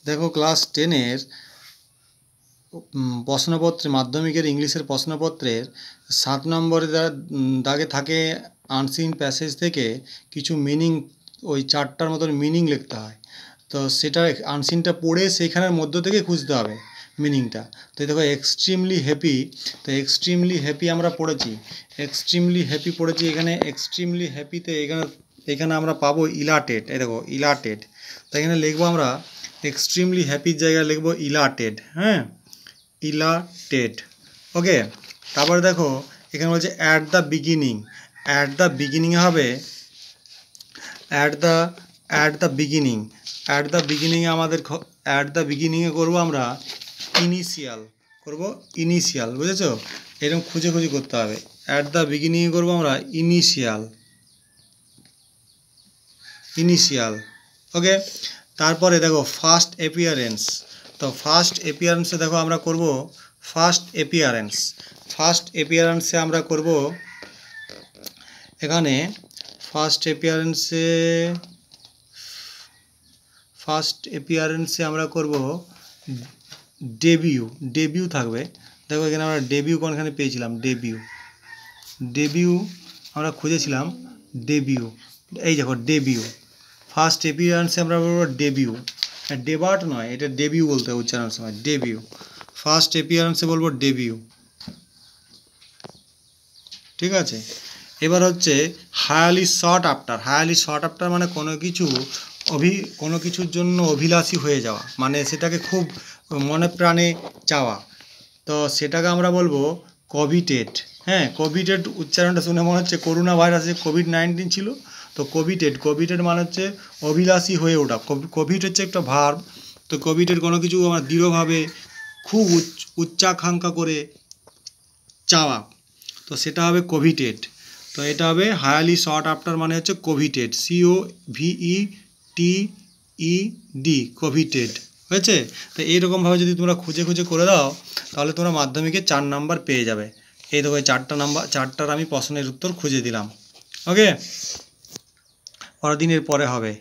দেখো ক্লাস 10-এর প্রশ্নপত্রে মাধ্যমিকের ইংলিশের প্রশ্নপত্রের 7 নম্বরে দাগে থাকে আনসিন প্যাসেজ থেকে কিছু মিনিং, ওই 4টার মতন মিনিং লিখতে হয়। তো সেটা আনসিনটা পড়ে সেইখানের মধ্য থেকে খুঁজতে হবে মিনিংটা। তো দেখো এক্সট্রিমলি হ্যাপি, তো এক্সট্রিমলি হ্যাপি আমরা পড়েছি, এক্সট্রিমলি হ্যাপি পড়েছি। এখানে এক্সট্রিমলি হ্যাপিতে এখানে আমরা পাবো ইলাটেড। এই দেখো ইলাটেড, তো এখানে লিখবো আমরা এক্সট্রিমলি হ্যাপির জায়গায় লিখবো ইলাটেড। হ্যাঁ, ইলাটেড। ওকে, তারপরে দেখো এখানে বলছে at the beginning. At the বিগিনিংয়ে হবে at the beginning. At the বিগিনিংয়ে অ্যাট দ্য বিগিনিংয়ে করবো আমরা ইনিশিয়াল, করবো ইনিশিয়াল। বুঝেছো? এরকম খুঁজে খুঁজে করতে হবে। অ্যাট দ্য বিগিনিংয়ে করবো আমরা ইনিশিয়াল। ওকে, তারপরে দেখো ফার্স্ট অ্যাপিয়ারেন্স। তো ফার্স্ট অ্যাপিয়ারেন্সে দেখো আমরা করব ফার্স্ট অ্যাপিয়ারেন্স। ফার্স্ট অ্যাপিয়ারেন্সে আমরা করব এখানে ফার্স্ট অ্যাপিয়ারেন্সে আমরা করব ডেবিউ থাকবে। দেখো এখানে আমরা ডেবিউ কোনখানে পেয়েছিলাম, ডেবিউ আমরা খুঁজেছিলাম, ডেবিউ। এই দেখো ডেবিউ, ফার্স্ট অ্যাপিয়ারেন্সে আমরা বলবো ডেবিউ, ডেবার্ট নয়, এটা ডেবিউ বলতে হবে উচ্চারণের সময়, ডেবিউ। ফার্স্ট অ্যাপিয়ারেন্সে বলবো ডেবিউ। ঠিক আছে, এবার হচ্ছে হায়ালি শর্ট আফটার। হায়ালি শর্ট আফটার মানে কোনো কিছুর জন্য অভিলাষী হয়ে যাওয়া, মানে সেটাকে খুব মনে প্রাণে চাওয়া। তো সেটাকে আমরা বলবো কোভিটেড। হ্যাঁ, কোভিটেড উচ্চারণটা শুনে মনে হচ্ছে করোনা ভাইরাসে কোভিড-19 ছিল। তো কোভিটেড মানে হচ্ছে অভিলাষী হয়ে ওঠা। কোভিড হচ্ছে একটা ভার্ব। তো কোভিটেড কোনো কিছু আমরা দৃঢ়ভাবে খুব উচ্চাকাঙ্ক্ষা করে চাওয়া, তো সেটা হবে কোভিটেড। তো এটা হবে হায়ালি শর্ট আফটার মানে হচ্ছে কোভিটেড, COVETED, কোভিটেড। হয়েছে? তো এইরকমভাবে যদি তোমরা খুঁজে খুঁজে করে দাও তাহলে তোমরা মাধ্যমিকে 4 নাম্বার পেয়ে যাবে। এই দেখো এই 4টার আমি প্রশ্নের উত্তর খুঁজে দিলাম। ওকে, পরের দিনের পরে হবে।